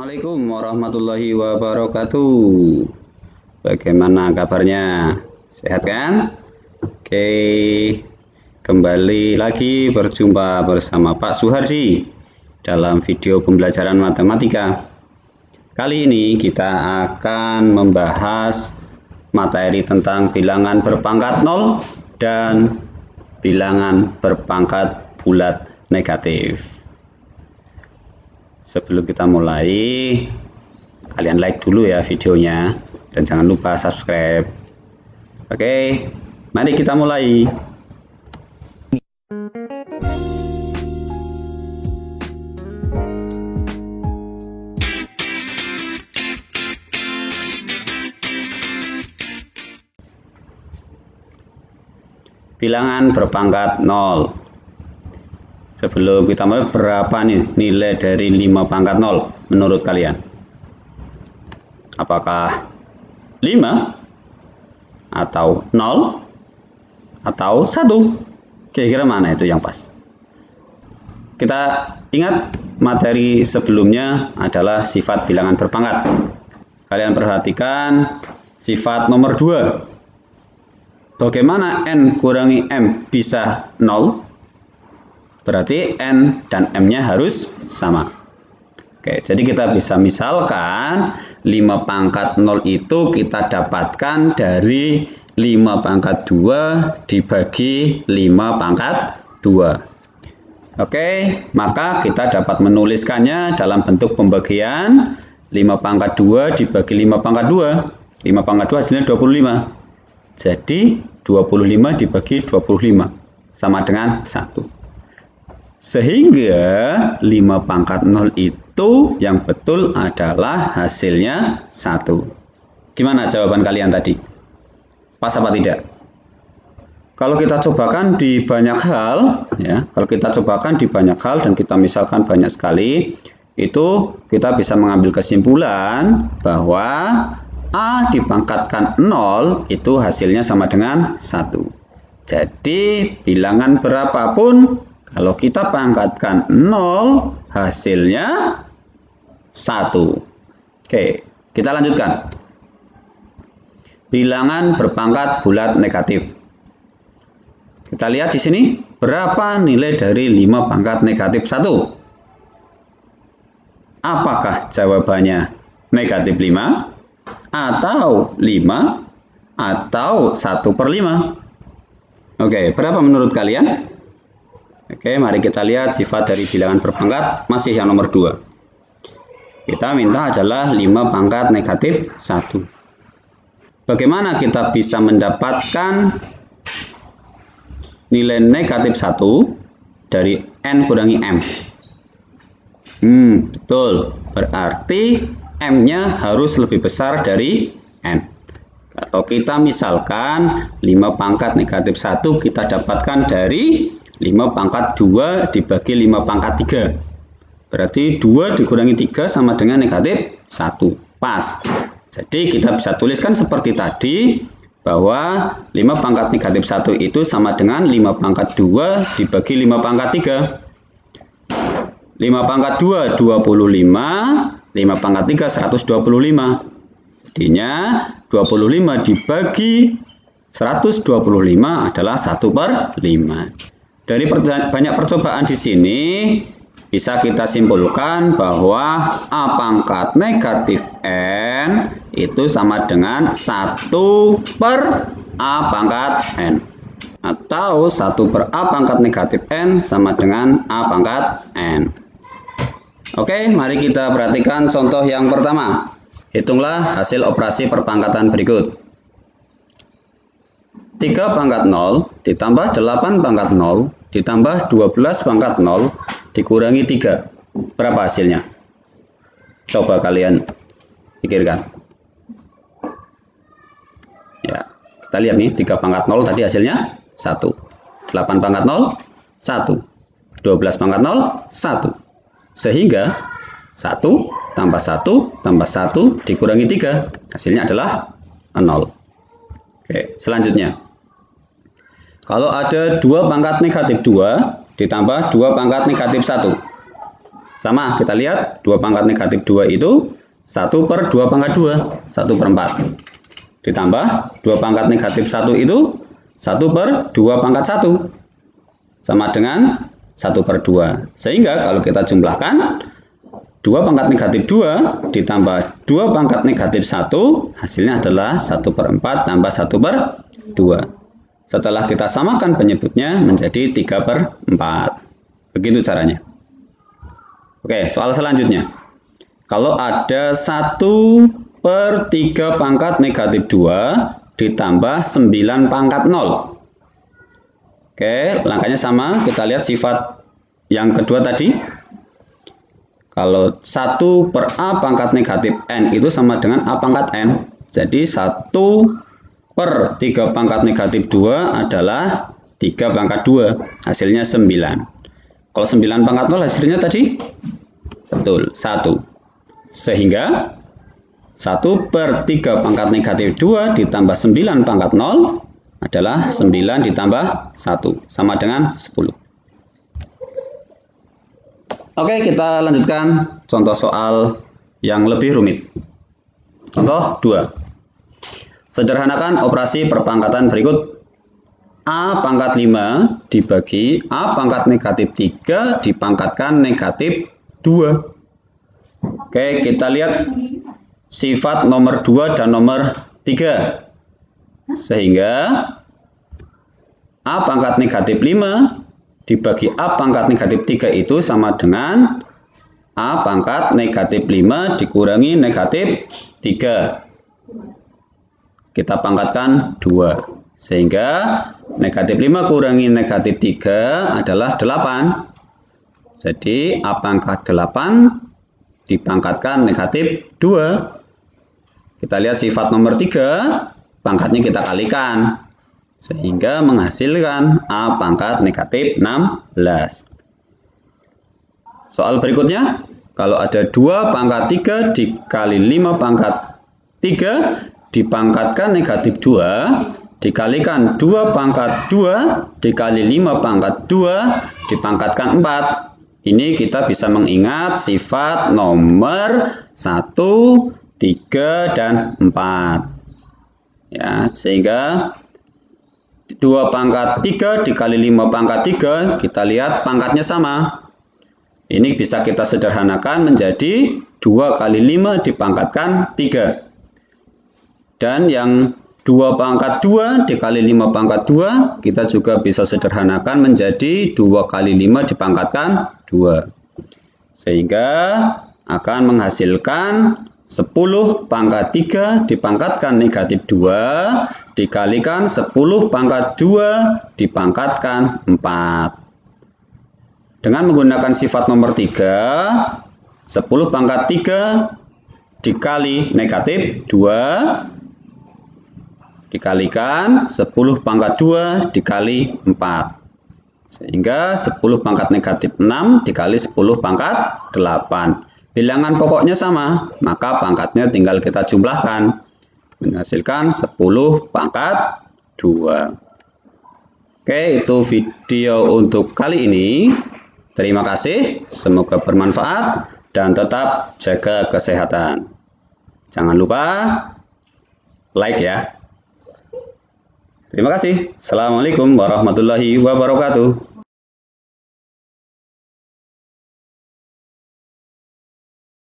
Assalamualaikum warahmatullahi wabarakatuh. Bagaimana kabarnya? Sehat kan? Oke, kembali lagi berjumpa bersama Pak Suhardi dalam video pembelajaran matematika. Kali ini kita akan membahas materi tentang bilangan berpangkat 0 dan bilangan berpangkat bulat negatif. Sebelum kita mulai, kalian like dulu ya videonya dan jangan lupa subscribe. Oke, mari kita mulai. Bilangan berpangkat 0. Sebelum kita mulai, berapa nih nilai dari 5 pangkat 0 menurut kalian? Apakah 5 atau 0 atau 1? Kira-kira mana itu yang pas? Kita ingat materi sebelumnya adalah sifat bilangan berpangkat. Kalian perhatikan sifat nomor 2. Bagaimana n kurangi m bisa 0? Berarti n dan m-nya harus sama. Oke, jadi kita bisa misalkan 5 pangkat 0 itu kita dapatkan dari 5 pangkat 2 dibagi 5 pangkat 2. Oke, maka kita dapat menuliskannya dalam bentuk pembagian 5 pangkat 2 dibagi 5 pangkat 2. 5 pangkat 2 hasilnya 25. Jadi 25 dibagi 25 sama dengan 1. Sehingga 5 pangkat 0 itu yang betul adalah hasilnya 1. Gimana jawaban kalian tadi? Pas apa tidak? Kalau kita cobakan di banyak hal, ya, kalau kita cobakan di banyak hal dan kita misalkan banyak sekali, itu kita bisa mengambil kesimpulan bahwa A dipangkatkan 0 itu hasilnya sama dengan 1. Jadi bilangan berapapun, kalau kita pangkatkan 0, hasilnya 1. Oke, kita lanjutkan. Bilangan berpangkat bulat negatif. Kita lihat di sini, berapa nilai dari 5 pangkat negatif 1? Apakah jawabannya negatif 5, atau 5, atau 1/5? Oke, berapa menurut kalian? Oke, mari kita lihat sifat dari bilangan berpangkat, masih yang nomor 2. Kita minta adalah 5 pangkat negatif 1. Bagaimana kita bisa mendapatkan nilai negatif 1 dari n kurangi m? Betul, berarti m-nya harus lebih besar dari n. Atau kita misalkan 5 pangkat negatif 1 kita dapatkan dari 5 pangkat 2 dibagi 5 pangkat 3. Berarti 2 dikurangi 3 sama dengan negatif 1. Pas. Jadi kita bisa tuliskan seperti tadi, bahwa 5 pangkat negatif 1 itu sama dengan 5 pangkat 2 dibagi 5 pangkat 3. 5 pangkat 2, 25. 5 pangkat 3, 125. Jadinya 25 dibagi 125 adalah 1/5. Dari banyak percobaan di sini, bisa kita simpulkan bahwa A pangkat negatif N itu sama dengan 1/A pangkat N. Atau 1/A pangkat negatif N sama dengan A pangkat N. Oke, mari kita perhatikan contoh yang pertama. Hitunglah hasil operasi perpangkatan berikut. 3 pangkat 0 ditambah 8 pangkat 0 ditambah 12 pangkat 0 dikurangi 3. Berapa hasilnya? Coba kalian pikirkan. Ya, kita lihat nih, 3 pangkat 0 tadi hasilnya 1. 8 pangkat 0, 1. 12 pangkat 0, 1. Sehingga 1 tambah 1 tambah 1 dikurangi 3. Hasilnya adalah 0. Oke, selanjutnya. Kalau ada 2 pangkat negatif 2 ditambah 2 pangkat negatif 1. Sama, kita lihat 2 pangkat negatif 2 itu 1 per 2 pangkat 2, 1 per 4. Ditambah 2 pangkat negatif 1 itu 1 per 2 pangkat 1. Sama dengan 1 per 2. Sehingga kalau kita jumlahkan 2 pangkat negatif 2 ditambah 2 pangkat negatif 1, hasilnya adalah 1 per 4 tambah 1 per 2. Setelah kita samakan penyebutnya menjadi 3 per 4. Begitu caranya. Oke, soal selanjutnya. Kalau ada 1 per 3 pangkat negatif 2 ditambah 9 pangkat 0. Oke, langkahnya sama. Kita lihat sifat yang kedua tadi. Kalau 1 per A pangkat negatif N itu sama dengan A pangkat N. Jadi 1 per 3 pangkat negatif 2 adalah 3 pangkat 2. Hasilnya 9. Kalau 9 pangkat 0 hasilnya tadi? Betul, 1. Sehingga 1 per 3 pangkat negatif 2 ditambah 9 pangkat 0 adalah 9 ditambah 1. Sama dengan 10. Oke, kita lanjutkan contoh soal yang lebih rumit. Contoh 2. Sederhanakan operasi perpangkatan berikut. A pangkat 5 dibagi A pangkat negatif 3 dipangkatkan negatif 2. Oke, kita lihat sifat nomor 2 dan nomor 3. Sehingga A pangkat negatif 5 dibagi A pangkat negatif 3 itu sama dengan A pangkat negatif 5 dikurangi negatif 3. Kita pangkatkan 2. Sehingga negatif 5 kurangi negatif 3 adalah 8. Jadi A pangkat 8 dipangkatkan negatif 2. Kita lihat sifat nomor 3. Pangkatnya kita kalikan. Sehingga menghasilkan A pangkat negatif 16. Soal berikutnya. Kalau ada 2 pangkat 3 dikali 5 pangkat 3 dipangkatkan negatif 2 dikalikan 2 pangkat 2 dikali 5 pangkat 2 dipangkatkan 4. Ini kita bisa mengingat sifat nomor 1, 3, dan 4. Ya, sehingga 2 pangkat 3 dikali 5 pangkat 3 kita lihat pangkatnya sama. Ini bisa kita sederhanakan menjadi 2 kali 5 dipangkatkan 3. Dan yang 2 pangkat 2 dikali 5 pangkat 2 kita juga bisa sederhanakan menjadi 2 kali 5 dipangkatkan 2. Sehingga akan menghasilkan 10 pangkat 3 dipangkatkan negatif 2 dikalikan 10 pangkat 2 dipangkatkan 4. Dengan menggunakan sifat nomor 3, 10 pangkat 3 dikali negatif 2 dikalikan 10 pangkat 2 dikali 4. Sehingga 10 pangkat negatif 6 dikali 10 pangkat 8. Bilangan pokoknya sama, maka pangkatnya tinggal kita jumlahkan. Menghasilkan 10 pangkat 2. Oke, itu video untuk kali ini. Terima kasih, semoga bermanfaat dan tetap jaga kesehatan. Jangan lupa like ya. Terima kasih. Assalamualaikum warahmatullahi wabarakatuh.